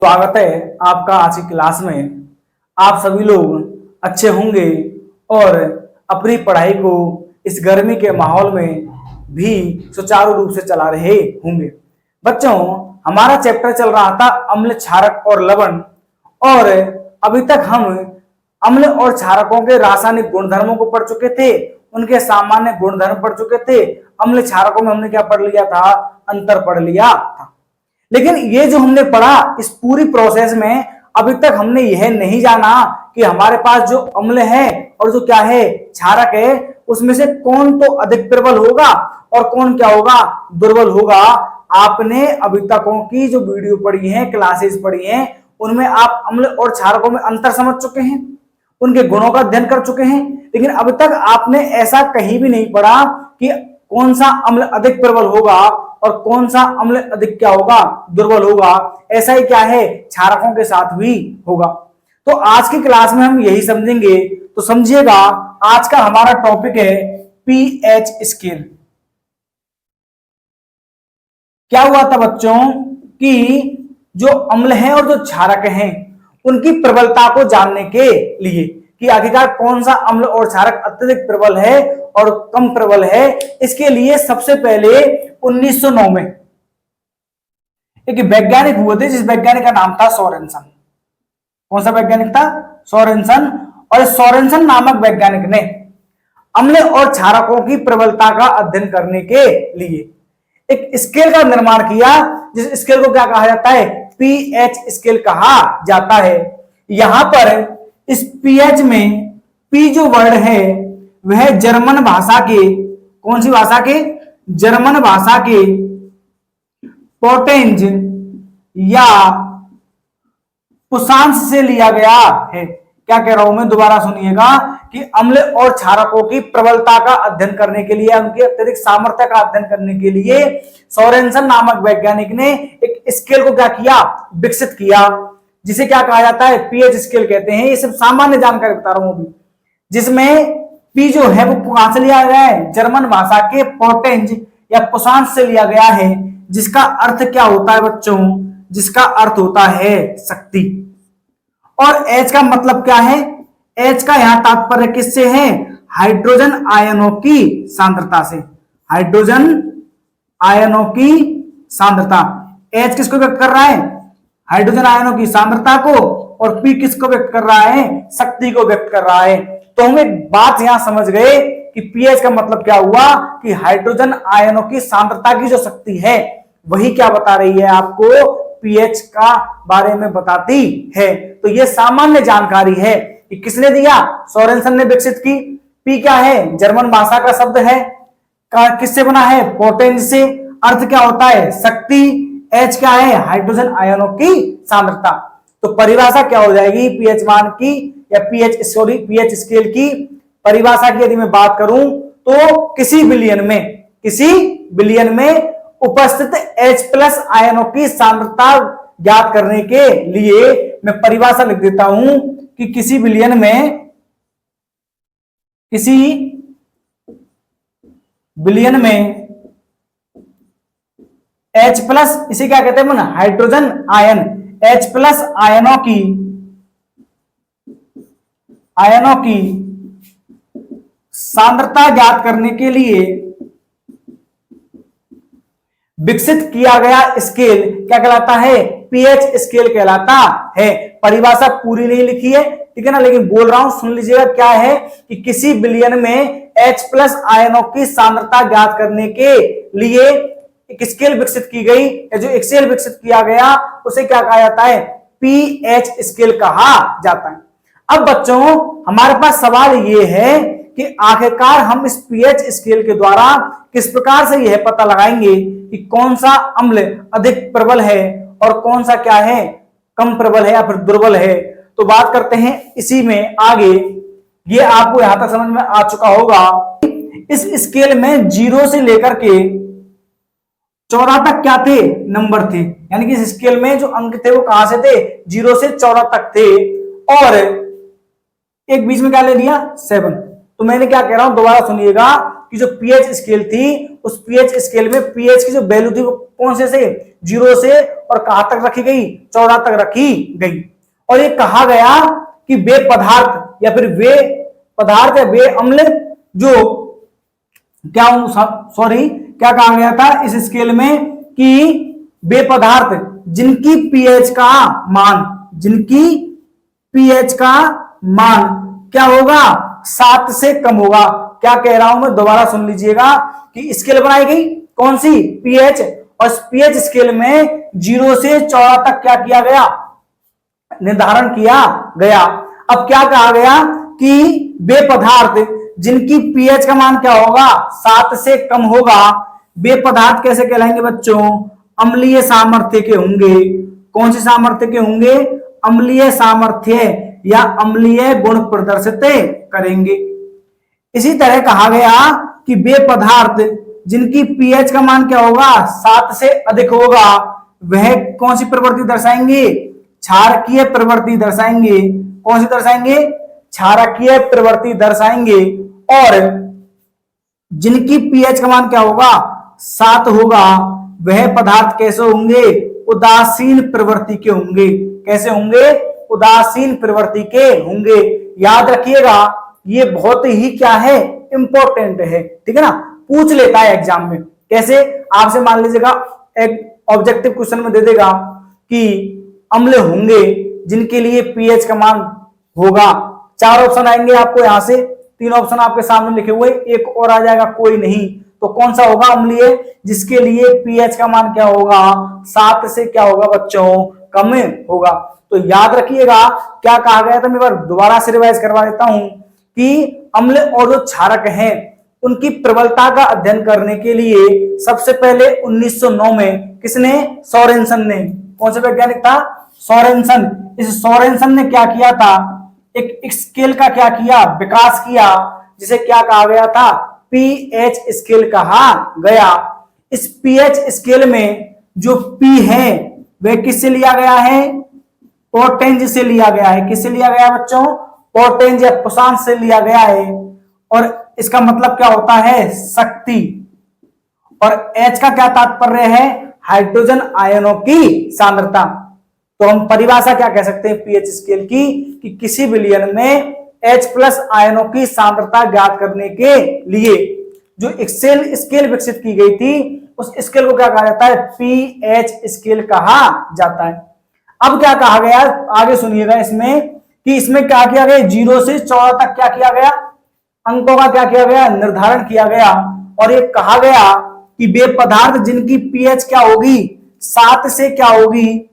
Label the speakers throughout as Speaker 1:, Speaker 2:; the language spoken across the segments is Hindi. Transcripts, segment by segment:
Speaker 1: स्वागत है आपका आज की क्लास में। आप सभी लोग अच्छे होंगे और अपनी पढ़ाई को इस गर्मी के माहौल में भी सुचारू रूप से चला रहे होंगे। बच्चों, हमारा चैप्टर चल रहा था अम्ल, क्षारक और लवण, और अभी तक हम अम्ल और क्षारकों के रासायनिक गुणधर्मों को पढ़ चुके थे, उनके सामान्य गुणधर्म पढ़ चुके थे। अम्ल क्षारकों में हमने क्या पढ़ लिया था? अंतर पढ़ लिया था। लेकिन ये जो हमने पढ़ा, इस पूरी प्रोसेस में अभी तक हमने यह नहीं जाना कि हमारे पास जो अम्ल है और जो क्या है क्षारक है, उसमें से कौन तो अधिक प्रबल होगा और कौन क्या होगा, दुर्बल होगा। आपने अभी तकों की जो वीडियो पढ़ी है, क्लासेस पढ़ी हैं, उनमें आप अम्ल और क्षारकों में अंतर समझ चुके हैं, उनके गुणों का अध्ययन कर चुके हैं। लेकिन अभी तक आपने ऐसा कहीं भी नहीं पढ़ा कि कौन सा अम्ल अधिक प्रबल होगा और कौन सा अम्ल अधिक क्या होगा, दुर्बल होगा। ऐसा ही क्या है क्षारकों के साथ भी होगा। तो आज की क्लास में हम यही समझेंगे। तो समझिएगा, आज का हमारा टॉपिक है पीएच स्केल। क्या हुआ था बच्चों कि जो अम्ल हैं और जो क्षारक हैं, उनकी प्रबलता को जानने के लिए कि आखिरकार कौन सा अम्ल और क्षारक अत्यधिक प्रबल है और कम प्रबल है, इसके लिए सबसे पहले 1909 में एक वैज्ञानिक हुए थे, जिस वैज्ञानिक का नाम था सोरेनसन। कौन सा वैज्ञानिक था? सोरेनसन। और सोरेनसन नामक वैज्ञानिक ने अम्ल और क्षारकों की प्रबलता का अध्ययन करने के लिए एक स्केल का निर्माण किया, जिस स्केल को क्या कहा जाता है? पीएच स्केल कहा जाता है। यहां पर इस पीएच में पी जो वर्ड है वह जर्मन भाषा के, कौन सी भाषा के? जर्मन भाषा के पोटेंज या पुषांश से लिया गया है। क्या कह रहा हूं मैं, दोबारा सुनिएगा कि अम्ल और क्षारकों की प्रबलता का अध्ययन करने के लिए, उनके अत्यधिक सामर्थ्य का अध्ययन करने के लिए सोरेनसन नामक वैज्ञानिक ने एक स्केल को क्या किया? विकसित किया, जिसे क्या कहा जाता है? पीएच स्केल कहते हैं। ये सब सामान्य जानकारी बता रहा हूं अभी, जिसमें पी जो है वो कहां से लिया गया है? जर्मन भाषा के पोटेंज या पुषांश से लिया गया है, जिसका अर्थ क्या होता है बच्चों? जिसका अर्थ होता है शक्ति। और एच का मतलब क्या है? एच का यहां तात्पर्य किससे है? हाइड्रोजन आयनों की सांद्रता से। हाइड्रोजन आयनों की सांद्रता। एच किसको व्यक्त कर रहा है? हाइड्रोजन आयनों की सांद्रता को। और पी किसको व्यक्त कर रहा है? शक्ति को व्यक्त कर रहा है। तो हम एक बात यहां समझ गए कि पीएच का मतलब क्या हुआ कि हाइड्रोजन आयनों की सांद्रता की जो शक्ति है, वही क्या बता रही है आपको? पीएच का बारे में बताती है। तो यह सामान्य जानकारी है कि किसने दिया? सोरेनसन ने विकसित की। पी क्या है? जर्मन भाषा का शब्द है, किससे बना है? पोटेंज से। अर्थ क्या होता है? शक्ति। एच क्या है? हाइड्रोजन आयनों की सांद्रता। तो परिभाषा क्या हो जाएगी पीएच मान की, या पीएच स्केल की परिभाषा की यदि मैं बात करूं तो किसी बिलियन में उपस्थित H प्लस आयनों की सांद्रता ज्ञात करने के लिए मैं परिभाषा लिख देता हूं कि किसी बिलियन में H प्लस, इसे क्या कहते हैं? Hydrogen ion. H प्लस आयनों की सांद्रता ज्ञात करने के लिए विकसित किया गया स्केल क्या कहलाता है? पीएच स्केल कहलाता है। परिभाषा पूरी नहीं लिखी है, ठीक है ना, लेकिन बोल रहा हूं, सुन लीजिएगा। क्या है कि किसी बिलियन में H प्लस आयनों की सांद्रता ज्ञात करने के लिए एक स्केल विकसित की गई, या जो स्केल विकसित किया गया उसे क्या कहा जाता है? पीएच स्केल कहा जाता है। अब बच्चों, हमारे पास सवाल ये है कि आखिरकार हम इस पीएच स्केल के द्वारा किस प्रकार से यह पता लगाएंगे कि कौन सा अम्ल अधिक प्रबल है और कौन सा क्या है? कम प्रबल है या फिर दुर्बल है। तो बात करते हैं इसी में आगे। ये आपको यहां तक समझ में आ चुका होगा। इस स्केल में 0 से लेकर के 14 तक क्या थे? नंबर थे। यानी कि इस स्केल में जो अंक थे वो कहां से थे? 0 से 14 तक थे। और एक बीच में क्या ले लिया? 7। तो मैंने क्या कह रहा हूं, दोबारा सुनिएगा की जो पीएच स्केल थी, उस पीएच स्केल में पीएच की जो वैल्यू थी वो कौन से 0 से और कहां तक रखी गई, 14 तक रखी गई। और ये कहा गया कि वे पदार्थ या फिर वे पदार्थ या वे अम्ल जो क्या क्या कहा गया था इस स्केल में कि वे पदार्थ जिनकी पीएच का मान क्या होगा, 7 से कम होगा। क्या कह रहा हूं मैं, दोबारा सुन लीजिएगा कि स्केल बनाई गई कौन सी, पीएच, और पीएच स्केल में 0 से 14 तक क्या किया गया, निर्धारण किया गया। अब क्या कहा गया कि वे पदार्थ जिनकी पीएच का मान क्या होगा, 7 से कम होगा, वे पदार्थ कैसे कहलाएंगे बच्चों, अम्लीय सामर्थ्य के होंगे। कौन से सामर्थ्य के होंगे, अम्लीय सामर्थ्य या अम्लीय गुण प्रदर्शित करेंगे। इसी तरह कहा गया कि वे पदार्थ जिनकी पीएच का मान क्या होगा, 7 से अधिक होगा, वह कौन सी प्रवृत्ति दर्शाएंगे, क्षारकीय प्रवृत्ति दर्शाएंगे। कौन सी दर्शाएंगे, क्षारकीय प्रवृत्ति दर्शाएंगे। और जिनकी पीएच का मान क्या होगा, 7 होगा, वह पदार्थ कैसे होंगे, उदासीन प्रवृत्ति के होंगे। कैसे होंगे, उदासीन प्रवृत्ति के होंगे। याद रखिएगा, ये बहुत ही क्या है, इंपॉर्टेंट है, ठीक है ना, पूछ लेता है एग्जाम में। कैसे, आपसे मान लीजिएगा एक ऑब्जेक्टिव क्वेश्चन में दे देगा कि अम्ल होंगे जिनके लिए पीएच का मान होगा, 4 ऑप्शन आएंगे आपको, यहां से 3 ऑप्शन आपके सामने लिखे हुए, एक और आ जाएगा कोई नहीं, तो कौन सा होगा अम्लीय, जिसके लिए पीएच का मान क्या होगा, 7 से क्या होगा बच्चों, कम होगा। तो याद रखिएगा क्या कहा गया था, मैं बार दोबारा से रिवाइज करवा देता हूं कि अम्ल और जो क्षारक हैं उनकी प्रबलता का अध्ययन करने के लिए सबसे पहले 1909 में किसने, सोरेनसन ने। कौन सा वैज्ञानिक था, सोरेनसन। इस सोरेनसन ने क्या किया था, एक स्केल का क्या किया, विकास किया, जिसे क्या कहा गया था, पीएच स्केल कहा गया। इस पीएच स्केल में जो पी है वह किससे लिया गया है, पोर्टेंज से लिया गया है। किससे लिया गया बच्चों, पोर्टेंज या पुशांक से लिया गया है। और इसका मतलब क्या होता है, शक्ति। और H का क्या तात्पर्य है, हाइड्रोजन आयनों की सांद्रता। तो हम परिभाषा क्या कह सकते हैं पीएच स्केल की, कि किसी विलयन में H+ आयनों की सांद्रता ज्ञात करने के लिए जो एक्सेल स्केल विकसित की गई थी, उस स्केल को क्या कहा जाता है, पीएच स्केल कहा जाता है। अब क्या कहा गया, आगे सुनिएगा इसमें, कि इसमें क्या किया गया, 0 से 14 तक क्या किया गया, अंकों का क्या किया गया, निर्धारण किया गया। और ये कहा गया कि वे पदार्थ जिनकी पीएच क्या होगी, 7 से क्या होगी,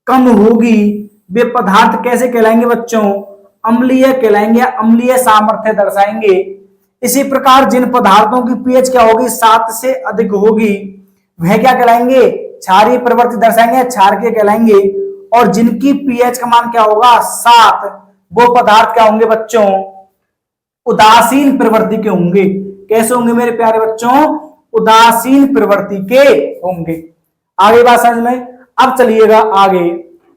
Speaker 1: कम होगी, वे पदार्थ कैसे कहलाएंगे बच्चों, अम्लीय कहलाएंगे, अम्लीय सामर्थ्य दर्शाएंगे। इसी प्रकार जिन पदार्थों की पीएच क्या होगी, 7 से अधिक होगी, वह क्या कहलाएंगे, क्षारीय प्रवृत्ति दर्शाएंगे, क्षारकीय कहलाएंगे। और जिनकी पीएच का मान क्या होगा, 7, वो पदार्थ क्या होंगे बच्चों, उदासीन प्रवृत्ति के होंगे। कैसे होंगे मेरे प्यारे बच्चों, उदासीन प्रवृत्ति के होंगे। आगे बात समझ में। अब चलिएगा आगे,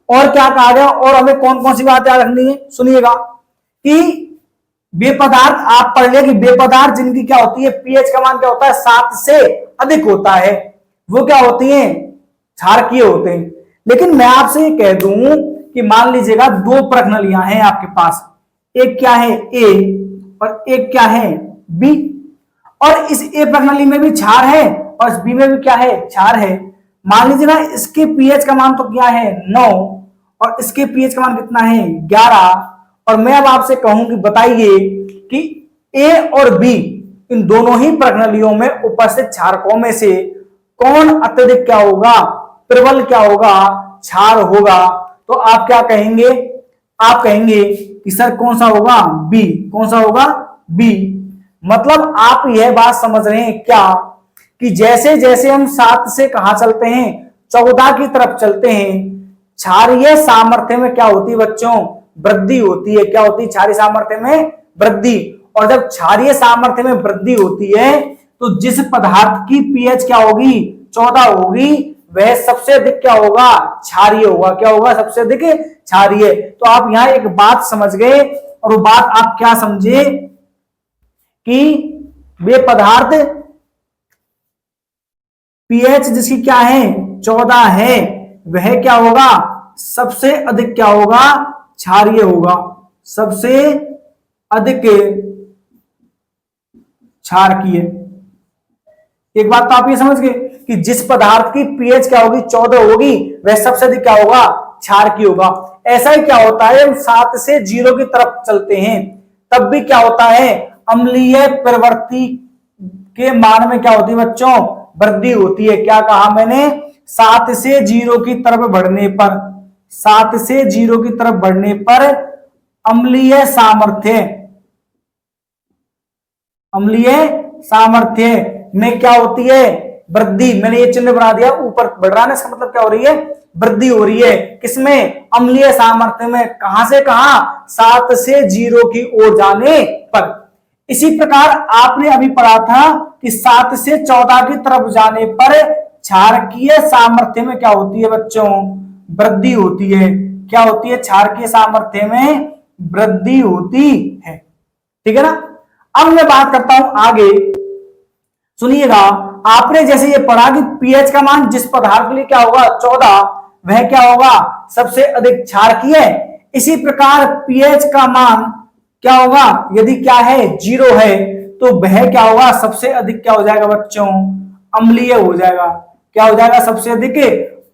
Speaker 1: और क्या कहा गया, और हमें कौन कौन सी बात याद रखनी है, सुनिएगा कि वे पदार्थ, आप पढ़ लिया कि वे पदार्थ जिनकी क्या होती है, पीएच का मान क्या होता है, 7 से अधिक होता है, वो क्या होती है, क्षारकीय होते हैं। लेकिन मैं आपसे ये कह दूं कि मान लीजिएगा 2 प्रश्नालियां हैं आपके पास, एक क्या है ए और एक क्या है बी, और इस ए प्रणाली में भी क्षार है और इस बी में भी क्या है, क्षार है। मान लीजिएगा इसके पीएच का मान तो क्या है 9 और इसके पीएच का मान कितना है 11। और मैं अब आपसे कहूं कि बताइए कि ए और बी इन दोनों ही प्रणालियों में उपस्थित क्षारकों में से कौन अत्यधिक क्या होगा, प्रबल क्या होगा, क्षार होगा। तो आप क्या कहेंगे, आप कहेंगे कि सर कौन सा होगा, बी। कौन सा होगा, बी। मतलब आप यह बात समझ रहे हैं क्या कि जैसे जैसे हम 7 से कहां चलते हैं, 14 की तरफ चलते हैं, क्षारीय सामर्थ्य में क्या होती है बच्चों, वृद्धि होती है। क्या होती है, क्षारीय सामर्थ्य में वृद्धि। और जब क्षारीय सामर्थ्य में वृद्धि होती है तो जिस पदार्थ की पीएच क्या होगी 14 होगी, वह सबसे अधिक क्या होगा, क्षारीय होगा। क्या होगा, सबसे अधिक क्षारीय। तो आप यहां एक बात समझ गए, और वो बात आप क्या समझे कि वे पदार्थ पीएच जिसकी क्या है 14 है, वह क्या होगा सबसे अधिक क्या होगा क्षारीय होगा, सबसे अधिक क्षारकीय। एक बात तो आप ये समझ गए कि जिस पदार्थ की पीएच क्या होगी 14 होगी वह सबसे अधिक क्या होगा क्षारकीय होगा। ऐसा ही क्या होता है हम 7 से 0 की तरफ चलते हैं तब भी क्या होता है अम्लीय प्रवृत्ति के मान में क्या होती है बच्चों वृद्धि होती है। क्या कहा मैंने 7 से 0 की तरफ बढ़ने पर, 7 से 0 की तरफ बढ़ने पर अम्लीय सामर्थ्य, अम्लीय सामर्थ्य में क्या होती है वृद्धि। मैंने ये चिन्ह बना दिया, ऊपर बढ़ रहा है इसका मतलब क्या हो रही है वृद्धि हो रही है। किसमें अम्लीय सामर्थ्य में, कहां से कहां 7 से 0 की ओर जाने पर। इसी प्रकार आपने अभी पढ़ा था कि 7 से 14 की तरफ जाने पर क्षारकीय सामर्थ्य में क्या होती है बच्चों वृद्धि होती है। क्या होती है क्षारकीय सामर्थ्य में वृद्धि होती है। ठीक है ना। अब मैं बात करता हूं आगे, सुनिएगा। आपने जैसे ये पढ़ा कि पीएच का मान जिस पदार्थ के लिए क्या होगा 14 वह क्या होगा सबसे अधिक क्षारकीय। इसी प्रकार पीएच का मान क्या होगा यदि क्या है 0 है तो वह क्या होगा सबसे अधिक क्या हो जाएगा बच्चों अम्लीय हो जाएगा। क्या हो जाएगा सबसे अधिक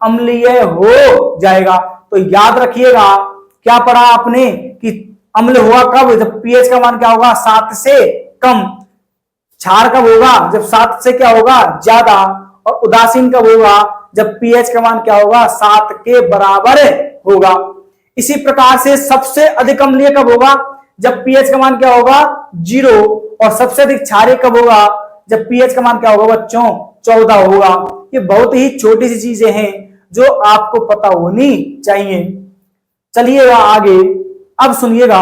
Speaker 1: अम्लीय हो जाएगा। तो याद रखिएगा क्या पढ़ा आपने कि अम्ल हुआ कब जब पीएच का मान क्या होगा 7 से कम, क्षार कब होगा जब 7 से क्या होगा ज्यादा, और उदासीन कब होगा जब पीएच का मान क्या होगा 7 के बराबर होगा। इसी प्रकार से सबसे अधिक अम्लीय कब होगा जब पीएच का मान क्या होगा 0, और सबसे अधिक क्षारीय कब होगा जब पीएच का मान क्या होगा बच्चों 14 होगा। ये बहुत ही छोटी सी चीजें हैं जो आपको पता होनी चाहिए। चलिएगा आगे, अब सुनिएगा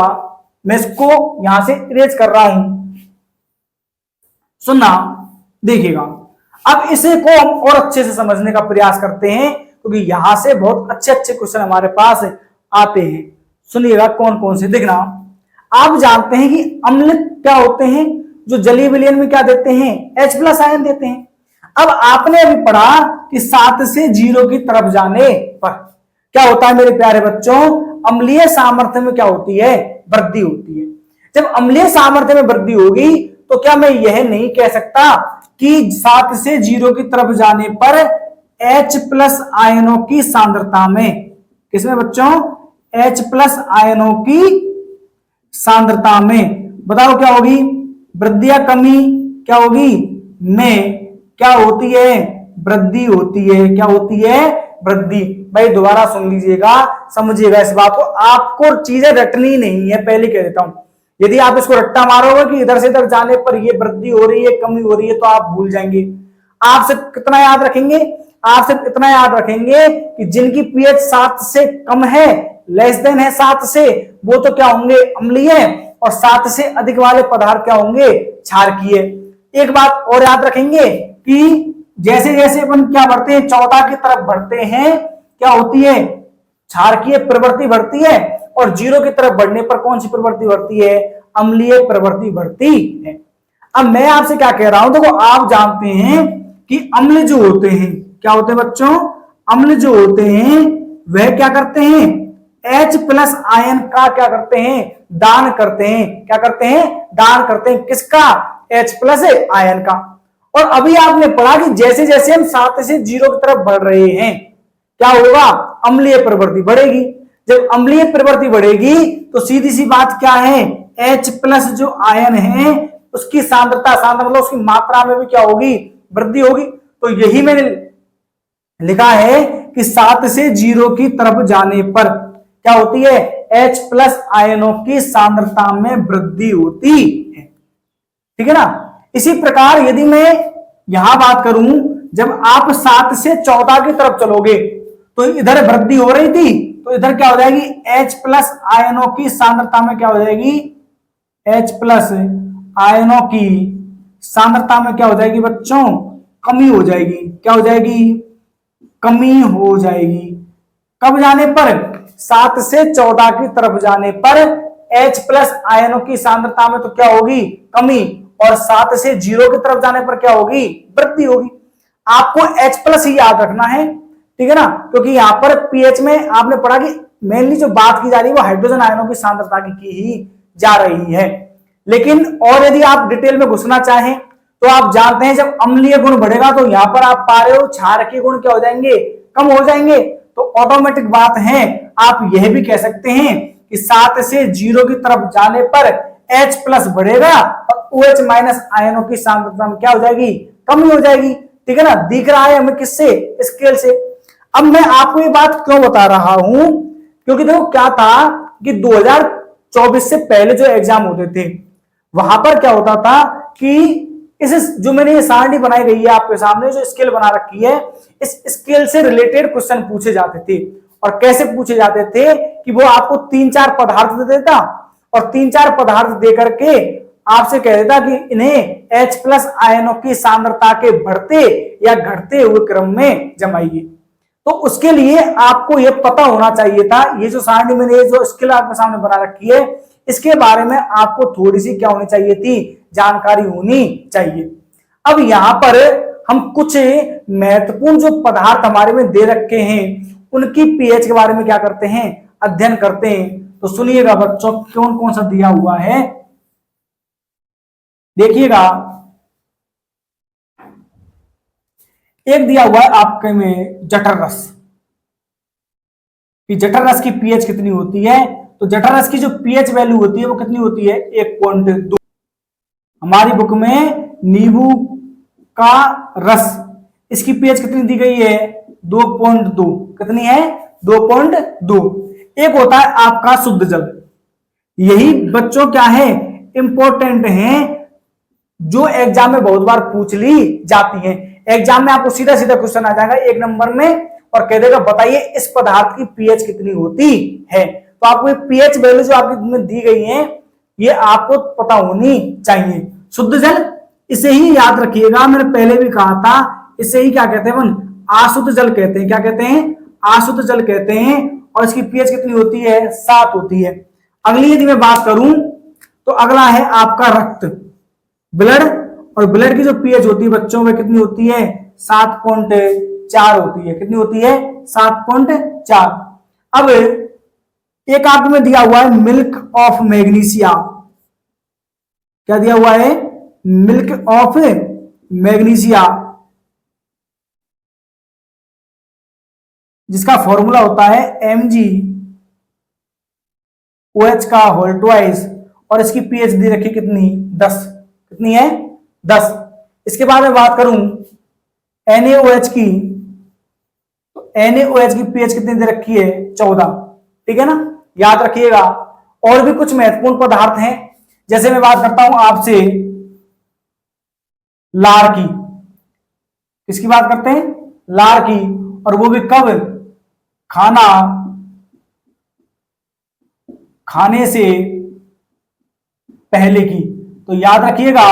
Speaker 1: मैं इसको यहां से इरेज कर रहा हूं, सुनना देखिएगा। अब इसे को हम और अच्छे से समझने का प्रयास करते हैं क्योंकि यहां से बहुत अच्छे अच्छे क्वेश्चन हमारे पास आते हैं। सुनिएगा कौन कौन से। देखना आप जानते हैं कि अम्ल क्या होते हैं जो जलीय विलयन में क्या देते हैं H+ आयन देते हैं। अब आपने अभी पढ़ा कि 7 से 0 की तरफ जाने पर क्या होता है मेरे प्यारे बच्चों अम्लीय सामर्थ्य में क्या होती है वृद्धि होती है। जब अम्लीय सामर्थ्य में वृद्धि होगी तो क्या मैं यह नहीं कह सकता कि 7 से 0 की तरफ जाने पर H+ आयनों की सांद्रता में, किसमें बच्चों H+ आयनों की सांद्रता में बताओ क्या होगी वृद्धि या कमी, क्या होगी में क्या होती है वृद्धि होती है। क्या होती है वृद्धि। भाई दोबारा सुन लीजिएगा समझिएगा इस बात को, आपको चीजें रटनी नहीं है पहले कह देता हूं। यदि आप इसको रट्टा मारोगे कि इधर से इधर जाने पर ये वृद्धि हो रही है कमी हो रही है तो आप भूल जाएंगे। आप सिर्फ कितना याद रखेंगे, आप सिर्फ इतना याद रखेंगे कि जिनकी पीएच 7 से कम है लेस देन है 7 से, वो तो क्या होंगे अम्लीय, और 7 से अधिक वाले पदार्थ क्या होंगे क्षारकीय। एक बात और याद रखेंगे कि जैसे जैसे अपन क्या बढ़ते हैं 14 की तरफ बढ़ते हैं क्या होती है क्षारकीय प्रवृत्ति बढ़ती है, और 0 की तरफ बढ़ने पर कौन सी प्रवृत्ति बढ़ती है अम्लीय प्रवृत्ति बढ़ती है। अब मैं आपसे क्या कह रहा हूं देखो, आप जानते हैं कि अम्ल जो होते हैं क्या होते हैं बच्चों अम्ल जो होते हैं वह क्या करते हैं H+ आयन का क्या करते हैं दान करते हैं। क्या करते हैं दान करते हैं किसका H+ आयन का। और अभी आपने पढ़ा कि जैसे जैसे हम 7 से 0 की तरफ बढ़ रहे हैं क्या होगा अम्लीय प्रवृत्ति बढ़ेगी। जब अम्लीय प्रवृत्ति बढ़ेगी तो सीधी सी बात क्या है H+ जो आयन है उसकी सांद्रता मतलब उसकी मात्रा में भी क्या होगी वृद्धि होगी। तो यही मैंने लिखा है कि 7 से 0 की तरफ जाने पर क्या होती है H+ आयनों की सांद्रता में वृद्धि होती है। ठीक है ना। इसी प्रकार यदि मैं यहां बात करूं जब आप 7 से 14 की तरफ चलोगे तो इधर वृद्धि हो रही थी तो इधर क्या हो जाएगी H+ आयनों की सांद्रता में क्या हो जाएगी H+ आयनों की सांद्रता में क्या हो जाएगी बच्चों कमी हो जाएगी। क्या हो जाएगी कमी हो जाएगी। कब जाने पर 7 से 14 की तरफ जाने पर H+ आयनों की सांद्रता में तो क्या होगी कमी, और 7 से 0 की तरफ जाने पर क्या होगी, वृद्धि होगी। आपको H+ ही याद रखना है, ठीक है ना, क्योंकि यहां पर पीएच में आपने पढ़ा कि मेनली जो बात की जा रही है वो हाइड्रोजन आयनों की सांद्रता की ही जा रही है। लेकिन और यदि आप डिटेल में घुसना चाहें तो आप जानते हैं जब अम्लीय गुण बढ़ेगा तो यहां पर आप पा रहे हो क्षारकीय गुण क्या हो जाएंगे, कम हो जाएंगे। तो ऑटोमेटिक बात है, आप यह भी कह सकते हैं कि 7 से 0 की तरफ जाने पर H+ बढ़ेगा और OH- आयनों की सांद्रता क्या हो जाएगी, कम ही हो जाएगी। ठीक है ना, दिख रहा है हमें किससे, स्केल से। अब मैं आपको ये बात क्यों बता रहा हूं, क्योंकि देखो क्या था कि 2024 से पहले जो एग्जाम होते थे वहां पर क्या होता था कि इस जो मैंने ये सारणी बनाई गई है आपके सामने, जो स्केल बना रखी है, इस स्केल से रिलेटेड क्वेश्चन पूछे जाते थे। और कैसे पूछे जाते थे कि वो आपको 3-4 पदार्थ दे देता और 3-4 पदार्थ दे करके आपसे कह देता कि इन्हें H+ आयनों की सांद्रता के बढ़ते या घटते हुए क्रम में जमाइए। तो उसके लिए आपको यह पता होना चाहिए था, ये जो सारणी मैंने जो स्केल आपके सामने बना रखी है इसके बारे में आपको थोड़ी सी क्या होनी चाहिए थी, जानकारी होनी चाहिए। अब यहां पर हम कुछ महत्वपूर्ण जो पदार्थ हमारे में दे रखे हैं उनकी पीएच के बारे में क्या करते हैं, अध्ययन करते हैं। तो सुनिएगा बच्चों, कौन कौन सा दिया हुआ है देखिएगा। एक दिया हुआ है आपके में जठर रस, कि जठर रस की पीएच कितनी होती है। तो जठर रस की जो पीएच वैल्यू होती है वो कितनी होती है, 1.2। हमारी बुक में नींबू का रस, इसकी पीएच कितनी दी गई है, 2.2। कितनी है, 2.2। एक होता है आपका शुद्ध जल, यही बच्चों क्या है, इंपॉर्टेंट है, जो एग्जाम में बहुत बार पूछ ली जाती है। एग्जाम में आपको सीधा सीधा क्वेश्चन आ जाएगा 1 नंबर में और कह देगा बताइए इस पदार्थ की पीएच कितनी होती है। तो आपको पीएच वैल्यू जो आपकी दी गई है ये आपको पता होनी चाहिए। शुद्ध जल, इसे ही याद रखिएगा, मैंने पहले भी कहा था, इसे ही क्या कहते हैं, अशुद्ध जल कहते हैं। क्या कहते हैं, अशुद्ध जल कहते हैं। और इसकी पीएच कितनी होती है, 7 होती है। अगली यदि मैं बात करूं तो अगला है आपका रक्त, ब्लड। और ब्लड की जो पीएच होती है बच्चों में कितनी होती है, 7.4 होती है। कितनी होती है, 7.4। अब एक आपको में दिया हुआ है मिल्क ऑफ मैग्नीशिया। क्या दिया हुआ है, मिल्क ऑफ मैग्नीशिया, जिसका फॉर्मूला होता है MgOH का होल ट्वाइस। और इसकी पीएच दी रखी कितनी, 10। कितनी है, 10। इसके बाद मैं बात करूं NaOH की, तो NaOH की पीएच कितनी दे रखी है, 14। ठीक है ना, याद रखिएगा। और भी कुछ महत्वपूर्ण पदार्थ हैं, जैसे मैं बात करता हूं आपसे लार की। किसकी बात करते हैं, लार की। और वो भी कब, खाने से पहले की। तो याद रखिएगा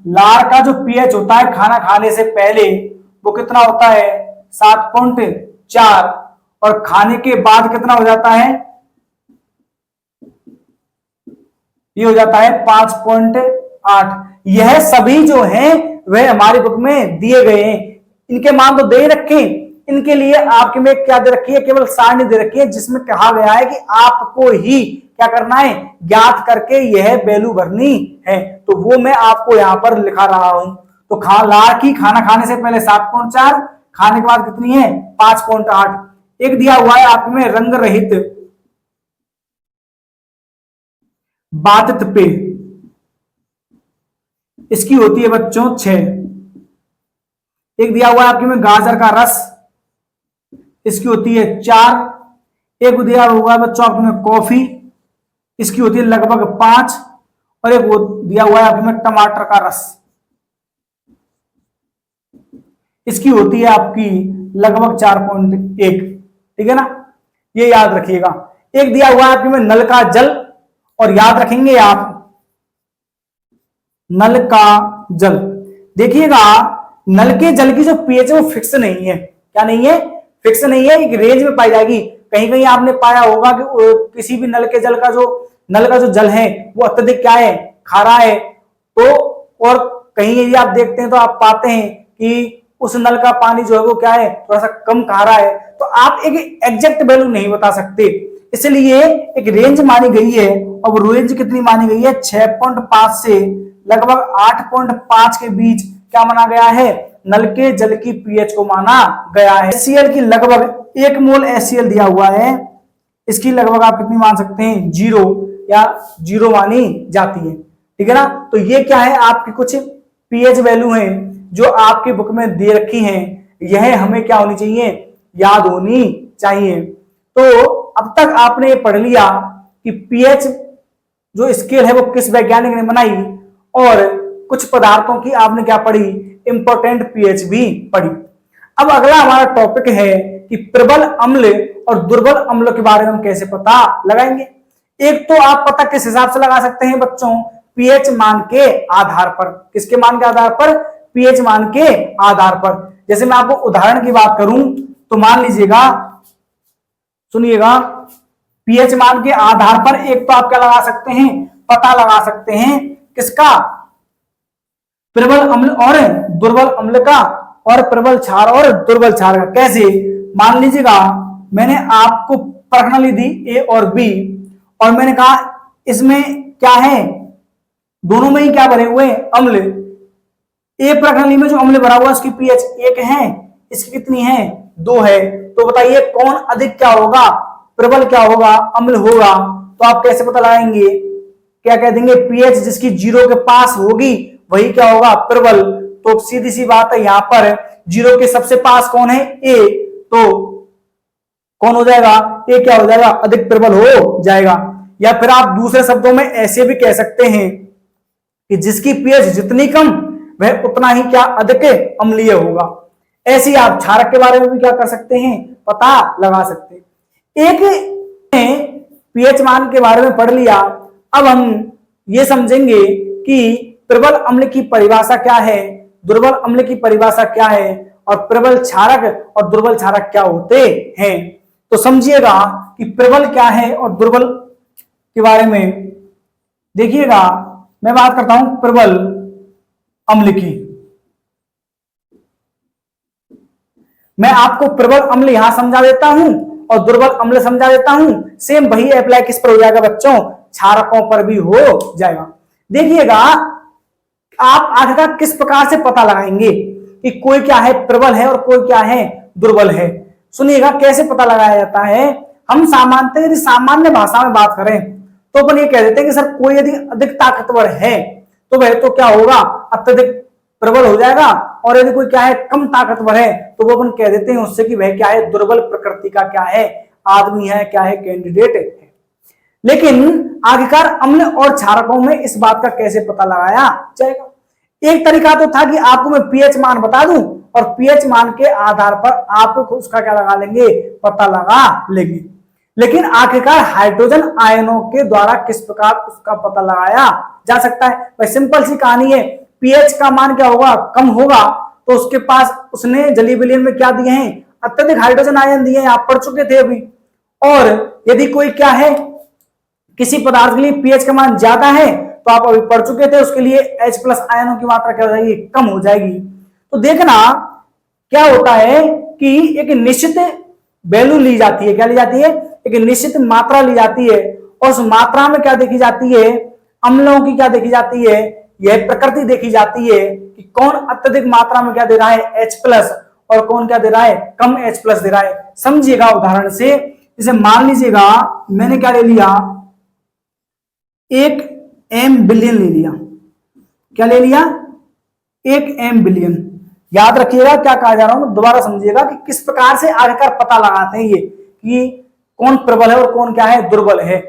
Speaker 1: लार का जो पीएच होता है खाना खाने से पहले वो कितना होता है, 7.4। और खाने के बाद कितना हो जाता है, ये हो जाता है 5.8। यह सभी जो हैं वह हमारी बुक में दिए गए हैं। इनके मान तो दे रखे, इनके लिए आपके में क्या दे रखी है, केवल सारणी दे रखी है जिसमें कहा गया है कि आपको ही क्या करना है, ज्ञात करके यह वैल्यू भरनी है। तो वो मैं आपको यहां पर लिखा रहा हूं। तो लार की खाना खाने से पहले 7.4, खाने के बाद कितनी है, 5.8। एक दिया हुआ है आपके में रंग रहित बाधित पे, इसकी होती है बच्चों 6। एक दिया हुआ है आपके में गाजर का रस, इसकी होती है 4। एक दिया हुआ है बच्चों आपके में कॉफी, इसकी होती है लगभग 5। और एक दिया हुआ है आपके में टमाटर का रस, इसकी होती है आपकी लगभग 4.1। ठीक है ना, ये याद रखिएगा। एक दिया हुआ है आपके में नल का जल, और याद रखेंगे आप नल का जल। देखिएगा नल के जल की जो पीएच है वो फिक्स नहीं है। क्या नहीं है, फिक्स नहीं है, एक रेंज में पाई जाएगी। कहीं कहीं आपने पाया होगा कि किसी भी नल के जल का जो जल है वो अत्यधिक क्या है, खारा है, तो और कहीं यदि आप देखते हैं तो आप पाते हैं कि उस नल का पानी जो है वो क्या है, थोड़ा सा कम खारा है, तो आप एक एग्जैक्ट वैल्यू नहीं बता सकते, इसलिए एक रेंज मानी गई है। अब रेंज कितनी मानी गई है, 6.5 से लगभग 8.5 के बीच क्या माना गया है, नल के जल की पीएच को माना गया है। HCl की लगभग 1 मोल HCl दिया हुआ है, इसकी लगभग आप कितनी मान सकते हैं, 0 या 0 मानी जाती है, ठीक है ना। तो ये क्या है, आपकी कुछ पीएच वैल्यू है जो आपकी बुक में दे रखी हैं, यह हमें क्या होनी चाहिए, याद होनी चाहिए। तो अब तक आपने ये पढ़ लिया कि पीएच जो स्केल है वो किस वैज्ञानिक ने बनाई, और कुछ पदार्थों की आपने क्या पढ़ी, इंपॉर्टेंट पीएच भी पढ़ी। अब अगला हमारा टॉपिक है कि प्रबल अम्ल और दुर्बल अम्ल के बारे में हम कैसे पता लगाएंगे। एक तो आप पता किस हिसाब से लगा सकते हैं बच्चों, पीएच मान के आधार पर। किसके मान के आधार पर, पीएच मान के आधार पर। जैसे मैं आपको उदाहरण की बात करूं तो मान लीजिएगा, सुनिएगा, पीएच मान के आधार पर एक तो आप क्या लगा सकते हैं, पता लगा सकते हैं किसका, प्रबल अम्ल और दुर्बल अम्ल का, और प्रबल क्षार और दुर्बल क्षार का। कैसे, मान लीजिएगा मैंने आपको प्रश्नावली दी ए और बी, और मैंने कहा इसमें क्या है, दोनों में ही क्या भरे हुए अम्ल। ए प्रश्नावली में जो अम्ल भरा हुआ उसकी पीएच 1 है, इसकी कितनी है, 2 है। तो बताइए कौन अधिक क्या होगा, प्रबल क्या होगा, अम्ल होगा। तो आप कैसे पता लगाएंगे, क्या कह देंगे, पीएच जिसकी 0 के पास होगी वही क्या होगा, प्रबल। तो सीधी सी बात है, यहां पर 0 के सबसे पास कौन है, ए, तो कौन हो जाएगा, ए क्या हो जाएगा, अधिक प्रबल हो जाएगा। या फिर आप दूसरे शब्दों में ऐसे भी कह सकते हैं कि जिसकी पीएच जितनी कम वह उतना ही क्या अधिक अम्लीय होगा। ऐसे ही आप क्षारक के बारे में भी क्या कर सकते हैं, पता लगा सकते हैं। एक पीएच मान के बारे में पढ़ लिया, अब हम ये समझेंगे कि प्रबल अम्ल की परिभाषा क्या है, दुर्बल अम्ल की परिभाषा क्या है, और प्रबल क्षारक और दुर्बल क्षारक क्या होते हैं। तो समझिएगा कि प्रबल क्या है और दुर्बल के बारे में। देखिएगा, मैं बात करता हूं प्रबल अम्ल की। मैं आपको प्रबल अम्ल यहां समझा देता हूं और दुर्बल अम्ल समझा देता हूं, सेम वही अप्लाई किस पर हो जाएगा बच्चों, क्षारकों पर भी हो जाएगा। देखिएगा, आप आखिरकार किस प्रकार से पता लगाएंगे कि कोई क्या है, प्रबल है और कोई क्या है, दुर्बल है। सुनिएगा कैसे पता लगाया जाता है। हम सामान्यतः यदि सामान्य भाषा में बात करें तो अपन ये कह देते हैं कि सर कोई यदि अधिक ताकतवर है तो वह तो क्या होगा, अत्यधिक प्रबल हो जाएगा, और यदि कोई क्या है कम ताकतवर है तो वो अपन कह देते हैं उससे कि वह क्या है, दुर्बल प्रकृति का क्या है, आदमी है, क्या है, कैंडिडेट है। लेकिन आखिरकार अम्ल और क्षारकों में इस बात का कैसे पता लगाया जाएगा। एक तरीका तो था कि आपको मैं पीएच मान बता दूं और पीएच मान के आधार पर आप उसका क्या लगा लेंगे, पता लगा लेंगे। लेकिन आखिरकार हाइड्रोजन आयनों के द्वारा किस प्रकार उसका पता लगाया जा सकता है। भाई सिंपल सी कहानी है, पीएच का मान क्या होगा, कम होगा, तो उसके पास उसने जली विलयन में क्या दिए हैं, अत्यधिक हाइड्रोजन आयन दिए हैं, आप पढ़ चुके थे अभी। और यदि कोई क्या है, किसी पदार्थ के लिए पीएच का मान ज्यादा है तो आप अभी पढ़ चुके थे, उसके लिए H+ आयनों की मात्रा क्या हो जाएगी, कम हो जाएगी। तो देखना क्या होता है कि एक निश्चित वैल्यू ली जाती है, क्या ली जाती है, एक निश्चित मात्रा ली जाती है, और उस मात्रा में क्या देखी जाती है, अम्लों की क्या देखी जाती है, यह प्रकृति देखी जाती है कि कौन अत्यधिक मात्रा में क्या दे रहा है, H+ और कौन क्या दे रहा है, कम H+ दे रहा है। समझिएगा उदाहरण से, जैसे मान लीजिएगा मैंने क्या ले लिया, 1 m बिलियन ले लिया। क्या ले लिया, 1 m बिलियन। याद रखिएगा क्या कहा जा रहा हूं, दोबारा समझिएगा कि किस प्रकार से आखिरकार पता लगाते हैं ये कि कौन प्रबल है और कौन क्या है, दुर्बल है।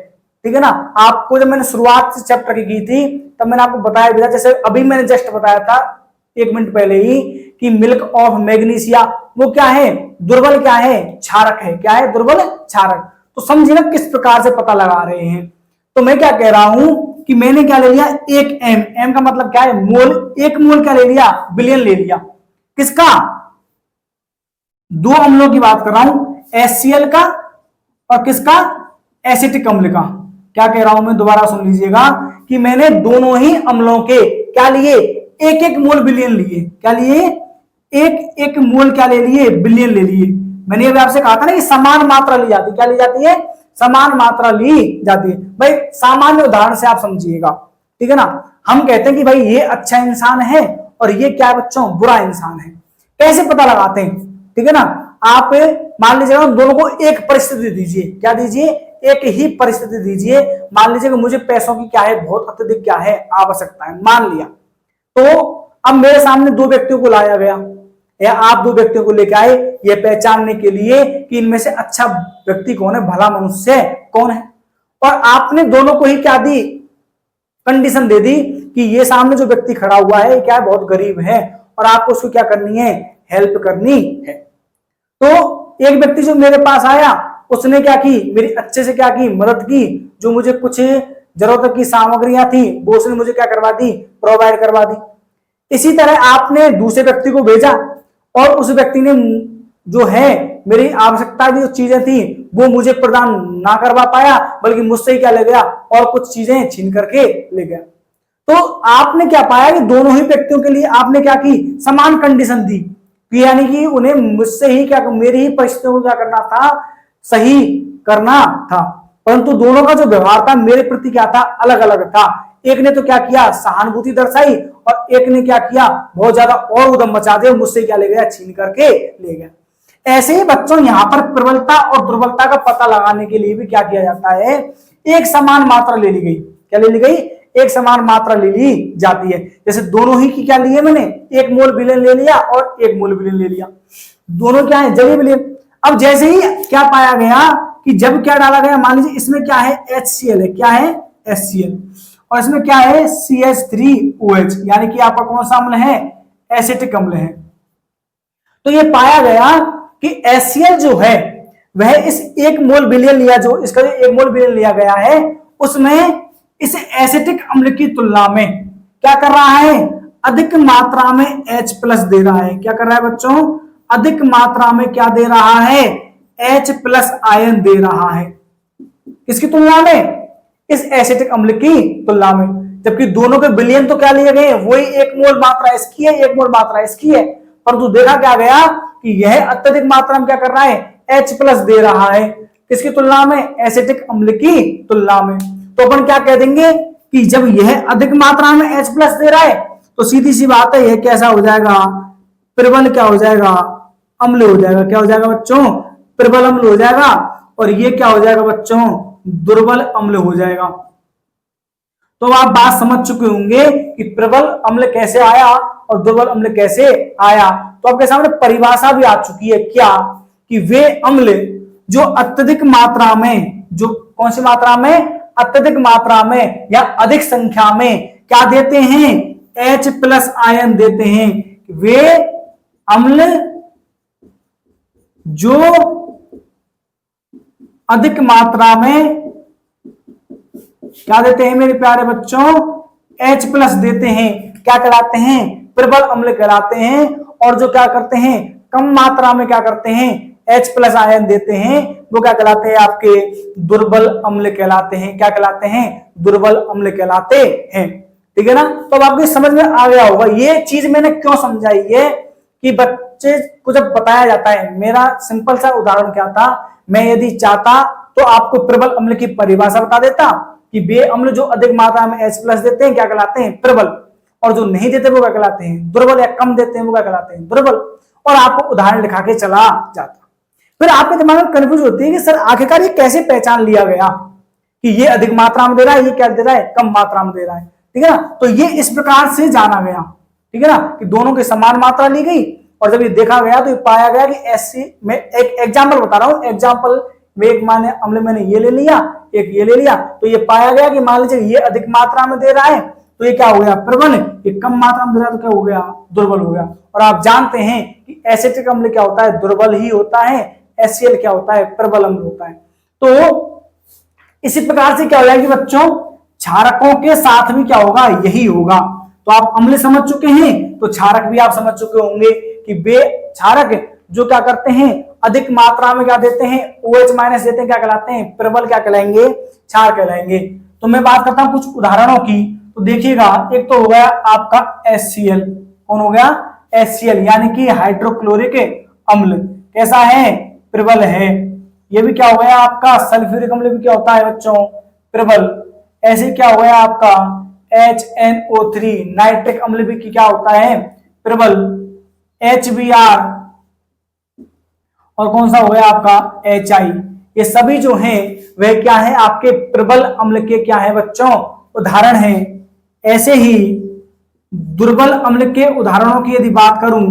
Speaker 1: ठीक है ना। आपको जब मैंने शुरुआत से चैप्टर की थी तब मैंने आपको बताया भी था, जैसे अभी मैंने जस्ट बताया था 1 मिनट पहले ही कि मिल्क ऑफ मैग्नीशिया वो क्या है, दुर्बल क्या है, क्षारक है। क्या है, दुर्बल क्षारक। तो समझिएगा किस प्रकार से पता लगा रहे हैं। तो मैं क्या कह रहा हूं कि मैंने क्या ले लिया, 1 m, m का मतलब क्या है, मोल। 1 मोल क्या ले लिया, बिलियन ले लिया। किसका, 2 अम्लों की बात कर रहा हूं, HCl का और किसका, एसिटिक अम्ल का। क्या कह रहा हूं मैं, दोबारा सुन लीजिएगा कि मैंने दोनों ही अम्लों के क्या लिए, एक एक मोल बिलियन लिए। क्या लिए? एक एक मोल क्या ले लिए? बिलियन ले लिए। मैंने अभी आपसे कहा था ना कि समान मात्रा ली जाती है। क्या ली जाती है? समान मात्रा ली जाती है। भाई सामान्य उदाहरण से आप समझिएगा, ठीक है ना। हम कहते हैं कि भाई ये अच्छा इंसान है और ये क्या है बच्चों? बुरा इंसान है। कैसे पता लगाते हैं? ठीक है ना, आप मान लीजिए दोनों को एक परिस्थिति दीजिए। क्या दीजिए? एक ही परिस्थिति दीजिए। मान लीजिए कि मुझे पैसों की क्या है, बहुत अत्यधिक क्या है, आवश्यकता है, मान लिया। तो अब मेरे सामने दो व्यक्तियों को लाया गया, या आप दो व्यक्तियों को लेकर आए ये पहचानने के लिए कि इनमें से अच्छा व्यक्ति कौन है, भला मनुष्य कौन है। और आपने दोनों को ही क्या दी? कंडीशन दे दी कि ये सामने जो व्यक्ति खड़ा हुआ है क्या है, बहुत गरीब है और आपको उसको क्या करनी है? हेल्प करनी है। तो एक व्यक्ति जो मेरे पास आया उसने क्या की? मेरी अच्छे से क्या की? मदद की। जो मुझे कुछ जरूरत की सामग्रियां थी वो उसने मुझे क्या करवा दी? प्रोवाइड करवा दी। इसी तरह आपने दूसरे व्यक्ति को भेजा और उस व्यक्ति ने जो है मेरी आवश्यकता की जो चीजें थी वो मुझे प्रदान ना करवा पाया, बल्कि मुझसे ही क्या ले गया? और कुछ चीजें छीन करके ले गया। तो आपने क्या पाया कि दोनों ही व्यक्तियों के लिए आपने क्या की? समान कंडीशन दी, यानी कि उन्हें मुझसे ही क्या, मेरी ही परिस्थितियों को क्या करना था? सही करना था। परंतु दोनों का जो व्यवहार था मेरे प्रति क्या था? अलग अलग था। एक ने तो क्या किया? सहानुभूति दर्शाई, और एक ने क्या किया? बहुत ज्यादा और उधम मचा दिया, मुझसे क्या ले गया? छीन करके ले गया। ऐसे ही बच्चों यहाँ पर प्रबलता और दुर्बलता का पता लगाने के लिए भी क्या किया जाता है? एक समान मात्रा ले ली गई। क्या ले ली गई? एक समान मात्रा ले ली जाती है। जैसे दोनों ही की क्या ली है मैंने? एक मोल विलेन ले लिया और एक मोल विलेन ले लिया। दोनों क्या है? जली विलेन। अब जैसे ही क्या पाया गया कि जब क्या डाला गया, मान लीजिए इसमें क्या है? HCl है। क्या है? HCl। और इसमें क्या है? CH3OH, यानी कि आपका कौन सा अम्ल है? एसिटिक अम्ल है। तो ये पाया गया कि HCl जो है वह इस एक मोल विलेन लिया, जो इसका एक मोल विलेन लिया गया है, उसमें इस एसिटिक अम्ल की तुलना में क्या कर रहा है? अधिक मात्रा में H प्लस दे रहा है। क्या कर रहा है बच्चों? अधिक मात्रा में क्या दे रहा है? H प्लस आयन दे रहा है। किसकी तुलना में? इस एसिटिक अम्ल की तुलना में। जबकि दोनों के विलेन तो क्या लिए गए? वही एक मोल मात्रा इसकी है, एक मोल मात्रा इसकी है, परंतु देखा क्या गया कि यह अत्यधिक मात्रा में क्या कर रहा है? H प्लस दे रहा है। किसकी तुलना में? एसिटिक अम्ल की तुलना में। तो अपन क्या कह देंगे कि जब यह अधिक मात्रा में H प्लस दे रहा है तो सीधी सी बात है, यह कैसा हो जाएगा? प्रबल क्या हो जाएगा? अम्ल हो जाएगा। क्या हो जाएगा बच्चों? प्रबल अम्ल हो जाएगा। और ये क्या हो जाएगा बच्चों? दुर्बल अम्ल हो जाएगा। तो आप बात समझ चुके होंगे कि प्रबल अम्ल कैसे आया और दुर्बल अम्ल कैसे आया। तो आपके सामने परिभाषा भी आ चुकी है, क्या? कि वे अम्ल जो अत्यधिक मात्रा में, जो कौन सी मात्रा में? अत्यधिक मात्रा में या अधिक संख्या में क्या देते हैं? H प्लस आयन देते हैं। वे अम्ल जो अधिक मात्रा में क्या देते हैं मेरे प्यारे बच्चों? H प्लस देते हैं। क्या कहलाते हैं? प्रबल अम्ल कहलाते हैं। और जो क्या करते हैं? कम मात्रा में क्या करते हैं? H प्लस आयन देते हैं, वो क्या कहलाते हैं? आपके दुर्बल अम्ल कहलाते हैं। क्या कहलाते हैं? दुर्बल अम्ल कहलाते हैं। ठीक है ना। तो अब आपको समझ में आ गया होगा ये चीज मैंने क्यों समझाई है, कि बच्चे को जब बताया जाता है, मेरा सिंपल सा उदाहरण क्या था, मैं यदि चाहता तो आपको प्रबल अम्ल की परिभाषा बता देता कि वे अम्ल जो अधिक मात्रा में H प्लस देते हैं क्या कहलाते हैं? प्रबल, और जो नहीं देते वो क्या कहलाते हैं? दुर्बल, या कम देते हैं वो क्या कहलाते हैं? दुर्बल। और आपको उदाहरण दिखा के चला जाता। फिर आपके दिमाग में कंफ्यूज होती है कि सर आखिरकार ये कैसे पहचान लिया गया कि ये अधिक मात्रा में दे रहा है, ये क्या दे रहा है? कम मात्रा में दे रहा है। ठीक है ना। तो ये इस प्रकार से जाना गया, ठीक है ना, कि दोनों की समान मात्रा ली गई, और जब ये देखा गया तो ये पाया गया कि ऐसी, मैं एक एग्जाम्पल बता रहा हूं, एग्जाम्पल में एक माने अम्ल मैंने ये ले लिया, एक ये ले लिया, तो ये पाया गया कि मान लीजिए ये अधिक मात्रा में दे रहा है तो ये क्या हो गया? प्रबल। ये कम मात्रा में दे रहा है तो क्या हो गया? दुर्बल हो गया। और आप जानते हैं कि एसिटिक अम्ल क्या होता है? दुर्बल ही होता है। HCl क्या होता है? प्रबल अम्ल होता है। तो इसी प्रकार से क्या हो जाएगी बच्चों? क्षारकों के साथ भी क्या होगा? यही होगा। तो आप अम्ल समझ चुके हैं तो क्षारक भी आप समझ चुके होंगे कि वे क्षारक जो क्या करते हैं? अधिक मात्रा में क्या देते हैं? OH माइनस देते हैं, क्या कहलाते हैं? प्रबल क्या कहलाएंगे? क्षार कहलाएंगे। तो मैं बात करता हूं कुछ उदाहरणों की। तो देखिएगा, एक तो हो गया आपका HCl, कौन हो गया, HCl यानी कि हाइड्रोक्लोरिक अम्ल, कैसा है, प्रबल है। ये भी क्या हो गया आपका, सल्फ्यूरिक अम्ल भी क्या होता है बच्चों, प्रबल। ऐसे क्या हो गया आपका HNO3 नाइट्रिक अम्ल भी क्या होता है, प्रबल। HBr और कौन सा हो गया आपका HI, ये सभी जो हैं वह क्या है, आपके प्रबल अम्ल के क्या है बच्चों, उदाहरण हैं। ऐसे ही दुर्बल अम्ल के उदाहरणों की यदि बात करूं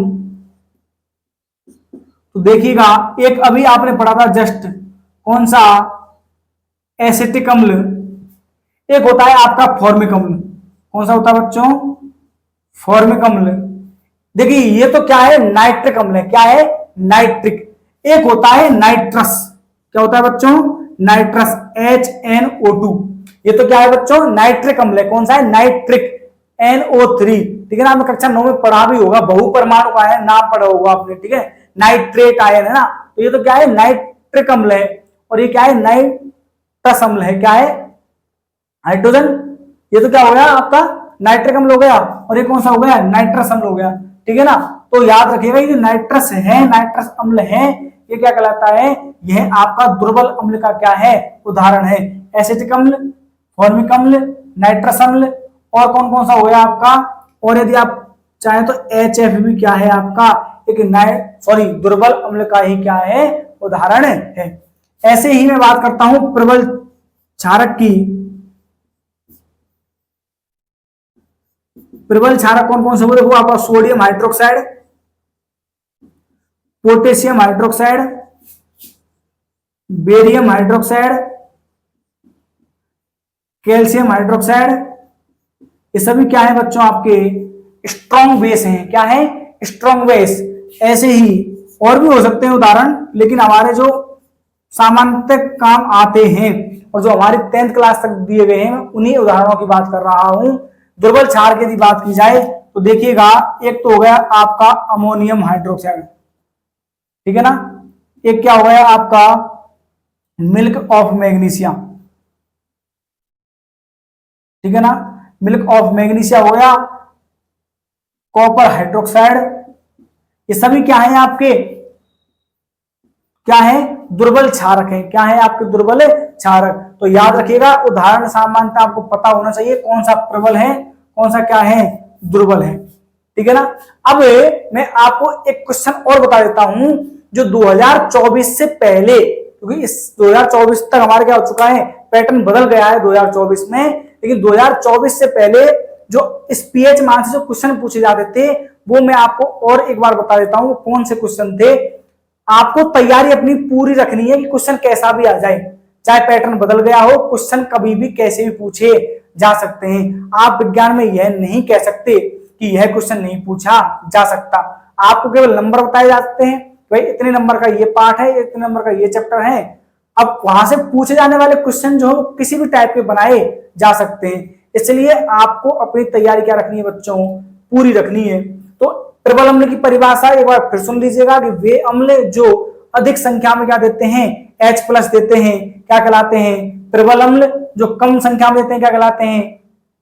Speaker 1: तो देखिएगा, एक अभी आपने पढ़ा था जस्ट, कौन सा, एसिटिक अम्ल। एक होता है आपका फॉर्मिक अम्ल, कौन सा होता है बच्चों, फॉर्मिक अम्ल। देखिए ये तो क्या है, नाइट्रिक अम्ल है, क्या है, नाइट्रिक। एक होता है नाइट्रस, क्या होता है बच्चों, नाइट्रस, HNO2। ये तो क्या है बच्चों, नाइट्रिक अम्ल है, कौन सा है, नाइट्रिक, NO3। ठीक है ना, आपने कक्षा 9 में पढ़ा भी होगा, बहुपरमाणु का है, नाम पढ़ा होगा आपने, ठीक है, नाइट्रेट आयन है ना। तो ये तो क्या है, नाइट्रिक अम्ल है। और ये क्या है, नाइट्रस अम्ल है, क्या है, हाइड्रोजन। ये तो क्या हो गया आपका, नाइट्रिक अम्ल हो गया। और ये कौन सा हो गया, नाइट्रस अम्ल हो गया। ठीक है ना, तो याद रखिएगा ये नाइट्रस है, नाइट्रस अम्ल है, ये क्या कहलाता है, यह आपका दुर्बल अम्ल का क्या है, उदाहरण है। एसिटिक अम्ल, फॉर्मिक अम्ल, नाइट्रस अम्ल, और कौन कौन सा हो गया आपका, और यदि आप चाहें तो HF भी क्या है आपका, एक दुर्बल अम्ल का ही क्या है, उदाहरण है। ऐसे ही मैं बात करता हूं प्रबल क्षारक की। प्रबल क्षारक कौन कौन से हुए, देखो आपका sodium hydroxide, potassium hydroxide, barium hydroxide, calcium hydroxide, ये सभी क्या है बच्चों, आपके स्ट्रॉन्ग बेस हैं, क्या है, स्ट्रॉन्ग बेस। ऐसे ही और भी हो सकते हैं उदाहरण, लेकिन हमारे जो सामान्यतः काम आते हैं और जो हमारे 10th क्लास तक दिए गए हैं, उन्हीं उदाहरणों की बात कर रहा हूं। दुर्बल क्षार की यदि बात की जाए तो देखिएगा, एक तो हो गया आपका अमोनियम हाइड्रोक्साइड, ठीक है ना। एक क्या हो गया आपका मिल्क ऑफ मैग्नीशिया, ठीक है ना, मिल्क ऑफ मैग्नीशिया हो गया। कॉपर हाइड्रोक्साइड, ये सभी क्या है आपके, क्या है, दुर्बल क्षारक है, क्या है आपके, दुर्बल क्षारक। तो याद रखिएगा, उदाहरण सामान्यतः आपको पता होना चाहिए, कौन सा प्रबल है, कौन सा क्या है, दुर्बल है। ठीक है ना। अब मैं आपको एक क्वेश्चन और बता देता हूं, जो 2024 से पहले, क्योंकि इस 2024 तक हमारे क्या हो चुका है, पैटर्न बदल गया है 2024 में, लेकिन 2024 से पहले जो इस पीएच मान से जो क्वेश्चन पूछे जाते थे, वो मैं आपको और एक बार बता देता हूं कौन से क्वेश्चन थे। आपको तैयारी अपनी पूरी रखनी है कि क्वेश्चन कैसा भी आ जाए, चाहे पैटर्न बदल गया हो, क्वेश्चन कभी भी कैसे भी पूछे जा सकते हैं। आप विज्ञान में यह नहीं कह सकते कि यह क्वेश्चन नहीं पूछा जा सकता। आपको केवल नंबर बताए जाते हैं, भाई इतने नंबर का ये पार्ट है, इतने नंबर का ये चैप्टर है। अब वहां से पूछे जाने वाले क्वेश्चन जो किसी भी टाइप के बनाए जा सकते हैं, इसलिए आपको अपनी तैयारी क्या रखनी है बच्चों, पूरी रखनी है। तो प्रबल अम्ल की परिभाषा एक बार फिर सुन लीजिएगा कि वे अम्ल जो अधिक संख्या में क्या देते हैं, H+ देते हैं, क्या कहलाते हैं, प्रबल अम्ल। जो कम संख्या में देते हैं क्या कहलाते हैं,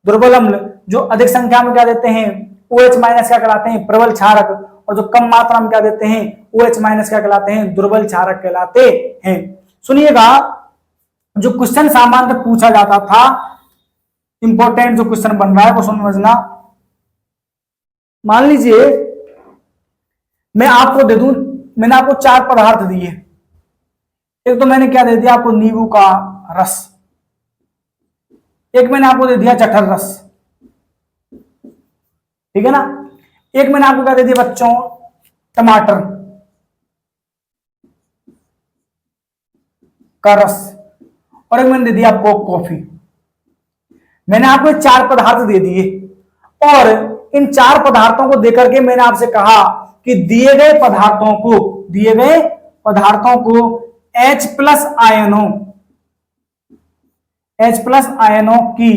Speaker 1: दुर्बल अम्ल। जो अधिक संख्या में क्या देते हैं, OH- क्या कहलाते हैं, प्रबल क्षारक। और जो कम मात्रा में क्या देते हैं, OH- क्या कहलाते हैं, दुर्बल क्षारक कहलाते हैं। सुनिएगा, जो क्वेश्चन सामान्य पूछा जाता था, इंपॉर्टेंट जो क्वेश्चन बन रहा है वो समझना। मान लीजिए मैं आपको दे दूं, मैंने आपको 4 पदार्थ दिए। एक तो मैंने क्या दे दिया आपको, नींबू का रस। एक मैंने आपको दे दिया जठर रस, ठीक है ना। एक मैंने आपको क्या दे दिया बच्चों, टमाटर का रस। और एक मैंने दे दिया आपको कॉफी। मैंने आपको 4 पदार्थ दे दिए, और इन 4 पदार्थों को देकर के मैंने आपसे कहा कि दिए गए पदार्थों को H+ आयनों की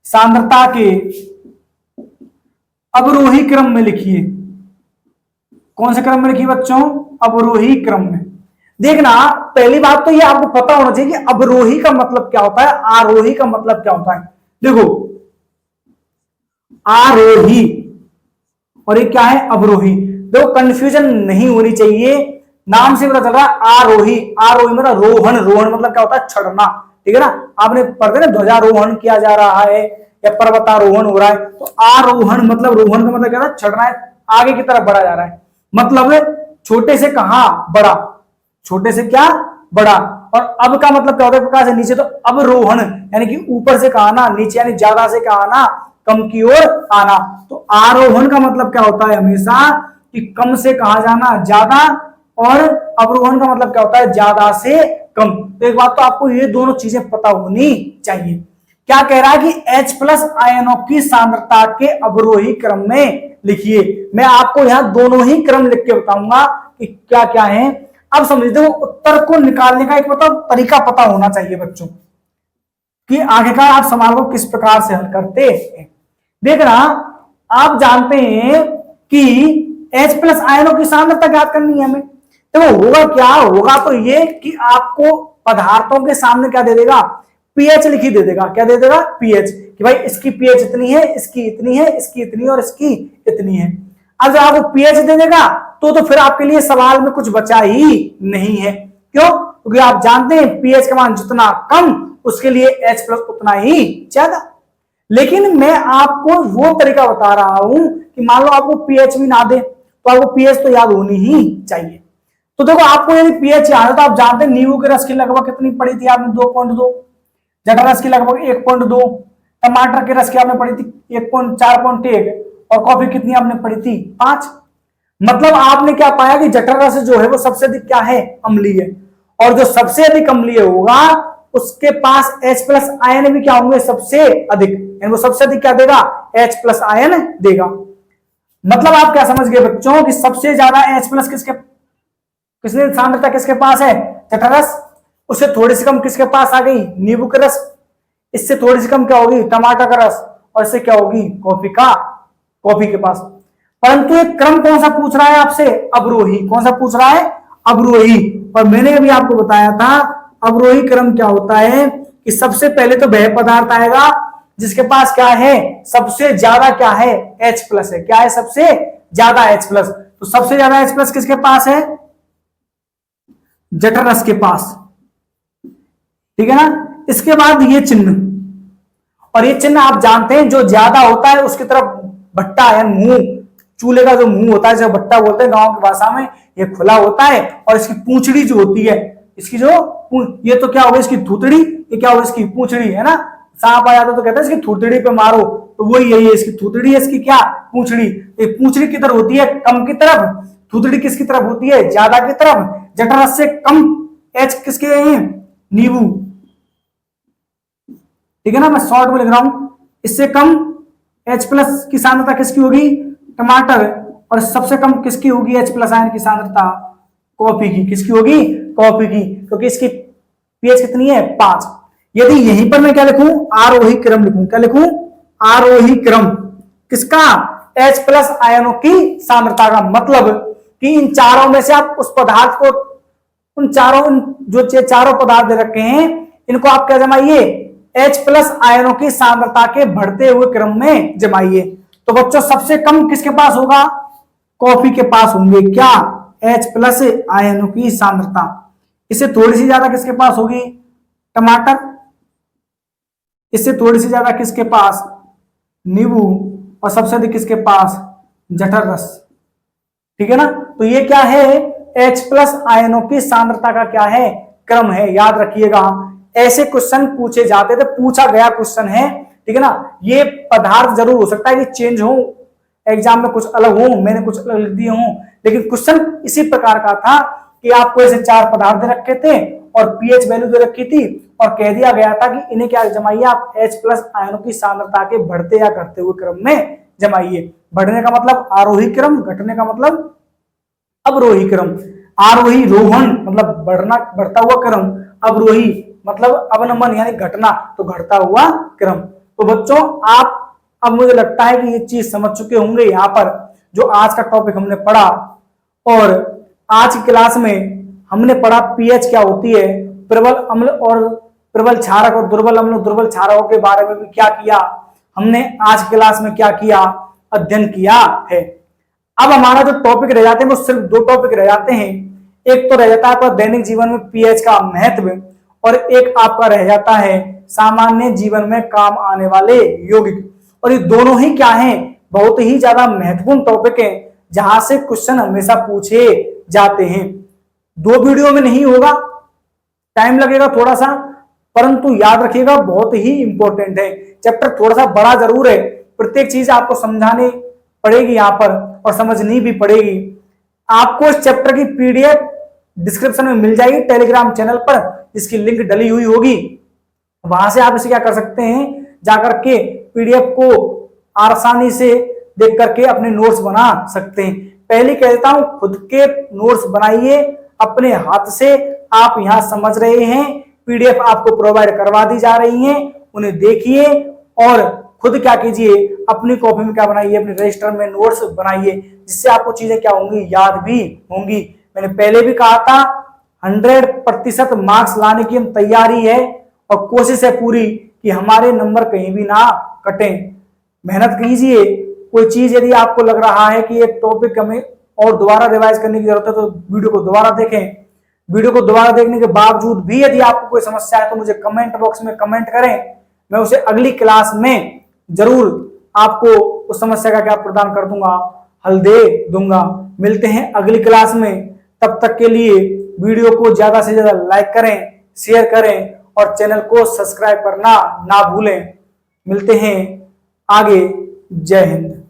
Speaker 1: सांद्रता के अवरोही क्रम में लिखिए। कौन से क्रम में लिखिए बच्चों, अवरोही क्रम में। देखना, पहली बात तो ये आपको पता होना चाहिए कि अवरोही का मतलब क्या होता है, आरोही का मतलब क्या होता है। देखो आरोही और ये क्या है, अवरोही। देखो कंफ्यूजन नहीं होनी चाहिए, नाम से पता चल रहा है आरोही। आरोही मतलब रोहन, रोहन मतलब क्या होता है, चढ़ना, ठीक है ना। आपने पढ़ते ना ध्वजारोहण किया जा रहा है या पर्वतारोहण हो रहा है, तो आरोहण मतलब रोहन का मतलब क्या होता है, चढ़ना है, आगे की तरफ बढ़ा जा रहा है। मतलब छोटे से कहा बड़ा, छोटे से क्या बड़ा। और अब का मतलब क्या होता है, प्रकार से नीचे, तो अवरोहण यानी कि ऊपर से कहा ना, नीचे यानी ज्यादा से कहा ना, कम की ओर आना। तो आरोहण का मतलब क्या होता है, हमेशा कि कम से कहा जाना ज्यादा, और अवरोहण का मतलब क्या होता है, ज्यादा से कम। तो एक बात तो आपको ये दोनों चीजें पता होनी चाहिए। क्या कह रहा है कि H प्लस आयनों की सांद्रता के अवरोही क्रम में लिखिए। मैं आपको यहां दोनों ही क्रम लिख के बताऊंगा कि क्या क्या है। अब समझ लो, उत्तर को निकालने का एक मतलब तरीका पता होना चाहिए बच्चों, कि आखिरकार आप सवाल को किस प्रकार से हल करते हैं। देखना, आप जानते हैं कि H प्लस आयनों की सांद्रता ज्ञात करनी है हमें। तो होगा क्या, होगा तो ये कि आपको पदार्थों के सामने क्या दे देगा, पीएच लिखी दे देगा। क्या दे देगा, पीएच, कि भाई इसकी पीएच इतनी है, इसकी इतनी है, इसकी इतनी और इसकी इतनी है। अब जब आपको पीएच दे देगा तो फिर आपके लिए सवाल में कुछ बचा ही नहीं है। क्यों, क्योंकि आप जानते हैं पीएच का मान जितना कम उसके लिए H प्लस उतना ही ज्यादा। लेकिन मैं आपको वो तरीका बता रहा हूं कि मान लो आपको पीएच भी ना दे तो आपको पीएच तो याद होनी ही चाहिए। तो देखो, आपको यदि पीएच याद है तो आप जानते हैं नींबू के रस की लगभग कितनी पड़ी थी आपने, 2.2, जठर रस की लगभग 1.2, टमाटर के रस की आपने पड़ी थी 4.1, और कॉफी कितनी आपने पड़ी थी, 5। मतलब आपने क्या पाया कि जठर रस जो है वो सबसे अधिक क्या है, अम्लीय, और जो सबसे अधिक अम्लीय होगा उसके पास H प्लस आयन भी क्या होंगे, सबसे अधिक, यानी वो सबसे अधिक क्या देगा, H प्लस आयन देगा। मतलब आप क्या समझ गए बच्चों कि सबसे ज्यादा H प्लस किसने सांद्रता किसके पास है, जठर रस। उससे थोड़ी सी कम किसके पास आ गई, नींबू का रस। इससे थोड़ी सी कम क्या होगी, टमाटर का रस। और इससे क्या होगी, कॉफी के पास। परंतु एक क्रम कौन सा पूछ रहा है आपसे, अवरोही। कौन सा पूछ रहा है, अवरोही। और मैंने अभी आपको बताया था अवरोही क्रम क्या होता है, कि सबसे पहले तो वह पदार्थ आएगा जिसके पास क्या है, सबसे ज्यादा क्या है, H प्लस है। क्या है, सबसे ज्यादा H प्लस। तो सबसे ज्यादा H प्लस किसके पास है, जठर रस के पास, ठीक है ना। इसके बाद ये चिन्ह, और ये चिन्ह आप जानते हैं जो ज्यादा होता है उसकी तरफ भट्टा है, मुंह, चूल्हे का जो मुंह होता है, जो भट्टा बोलते हैं गांव की भाषा में, ये खुला होता है। और इसकी पूंछड़ी जो होती है, इसकी जो ये तो क्या होगा, इसकी थूतड़ी, ये क्या होगा, इसकी पूंछड़ी, है ना। सांप आ जाता तो कहते हैं इसकी थूतड़ी पे मारो, तो वही यही है, इसकी थूतड़ी है, इसकी क्या, पूंछड़ी। ये पूंछड़ी किधर होती है, कम की तरफ, थूतड़ी किसकी तरफ होती है, ज्यादा की तरफ। जठर रस से कम H किसके हैं, नींबू, ठीक है ना। मैं शॉर्ट में लिख रहा हूं, इससे कम H प्लस की सांद्रता किसकी होगी, टमाटर। और सबसे कम किसकी होगी H प्लस आयन की सांद्रता, कॉफी की। किसकी होगी, कॉफी की, क्योंकि इसकी पीएच कितनी है, 5। यदि यहीं पर मैं क्या लिखूं, आरोही क्रम लिखूं, क्या लिखूं, आरोही क्रम किसका, H प्लस आयनों की सांद्रता का। मतलब कि इन चारों में से आप उस पदार्थ को, उन जो चारों पदार्थ दे रखे हैं, इनको आप क्या जमाइए, H प्लस आयनों की सांद्रता के बढ़ते हुए क्रम में जमाइए। तो बच्चों सबसे कम किसके पास होगा, कॉफी के पास होंगे क्या, H प्लस आयनों की सांद्रता। इससे थोड़ी सी ज्यादा किसके पास होगी, टमाटर। इससे थोड़ी सी ज्यादा किसके पास, नींबू। और सबसे अधिक किसके पास, जठर रस, ठीक है ना। तो ये क्या है, H प्लस आयनों की सांद्रता का क्या है, क्रम है। याद रखिएगा, ऐसे क्वेश्चन पूछे जाते थे, पूछा गया क्वेश्चन है, ठीक है ना। ये पदार्थ जरूर हो सकता है कि चेंज हो, एग्जाम में कुछ अलग हो, मैंने कुछ अलग लिख दिए हूं, लेकिन क्वेश्चन इसी प्रकार का था कि आपको ऐसे 4 पदार्थ दे रखे थे और पीएच वैल्यू दे रखी थी, और कह दिया गया था कि इन्हें क्या जमाइए आप, H प्लस आयनों की सांद्रता के बढ़ते या घटते हुए क्रम में जमाइए। बढ़ने का मतलब आरोही क्रम, घटने का मतलब अवरोही क्रम। आरोही रोहन मतलब बढ़ना, बढ़ता हुआ क्रम। अवरोही मतलब अवनमन यानी घटना, तो घटता हुआ क्रम। तो बच्चों आप अब मुझे लगता है कि ये चीज समझ चुके होंगे यहाँ पर, जो आज का टॉपिक हमने पढ़ा। और आज की क्लास में हमने पढ़ा पीएच क्या होती है, प्रबल अम्ल और प्रबल क्षारक और दुर्बल अम्ल, दुर्बल क्षारकों के बारे में भी क्या किया हमने, आज क्लास में क्या किया, अध्ययन किया है। अब हमारा जो टॉपिक रह जाते हैं वो सिर्फ 2 टॉपिक रह जाते हैं। एक तो रह जाता है आपका दैनिक जीवन में पीएच का महत्व, और एक आपका रह जाता है सामान्य जीवन में काम आने वाले यौगिक। और ये दोनों ही क्या हैं, बहुत ही ज्यादा महत्वपूर्ण टॉपिक है, जहां से क्वेश्चन हमेशा पूछे जाते हैं। 2 वीडियो में नहीं होगा, टाइम लगेगा थोड़ा सा, परंतु याद रखिएगा बहुत ही इंपॉर्टेंट है। चैप्टर थोड़ा सा बड़ा जरूर है, प्रत्येक चीज आपको समझाने पड़ेगी यहाँ पर और समझनी भी पड़ेगी। आपको इस चैप्टर की पीडीएफ डिस्क्रिप्शन में मिल जाएगी टेलीग्राम चैनल पर, इसकी लिंक डली हुई होगी। वहां से आप इसे क्या कर सकते हैं, जाकर के पीडीएफ को आसानी से देख करके अपने नोट्स बना सकते हैं। पहले कह देता हूं, खुद के नोट्स बनाइए अपने हाथ से। आप यहां समझ रहे हैं, पीडीएफ आपको प्रोवाइड करवा दी जा रही हैं, उन्हें देखिए और खुद क्या कीजिए, अपनी कॉपी में क्या बनाइए, अपने रजिस्टर में नोट्स बनाइए, जिससे आपको चीजें क्या होंगी, याद भी होंगी। मैंने पहले भी कहा था 100% मार्क्स लाने की हम तैयारी है और कोशिश है पूरी कि हमारे नंबर कहीं भी ना कटें। मेहनत कीजिए। कोई चीज यदि आपको लग रहा है कि एक टॉपिक हमें और दोबारा रिवाइज करने की जरूरत है तो वीडियो को दोबारा देखें। वीडियो को दोबारा देखने के बावजूद भी यदि आपको कोई समस्या है तो मुझे कमेंट बॉक्स में कमेंट करें, मैं उसे अगली क्लास में जरूर आपको उस समस्या का क्या प्रदान कर दूंगा, हल दे दूंगा। मिलते हैं अगली क्लास में, तब तक के लिए वीडियो को ज्यादा से ज्यादा लाइक करें, शेयर करें और चैनल को सब्सक्राइब करना ना भूलें। मिलते हैं आगे। जय हिंद।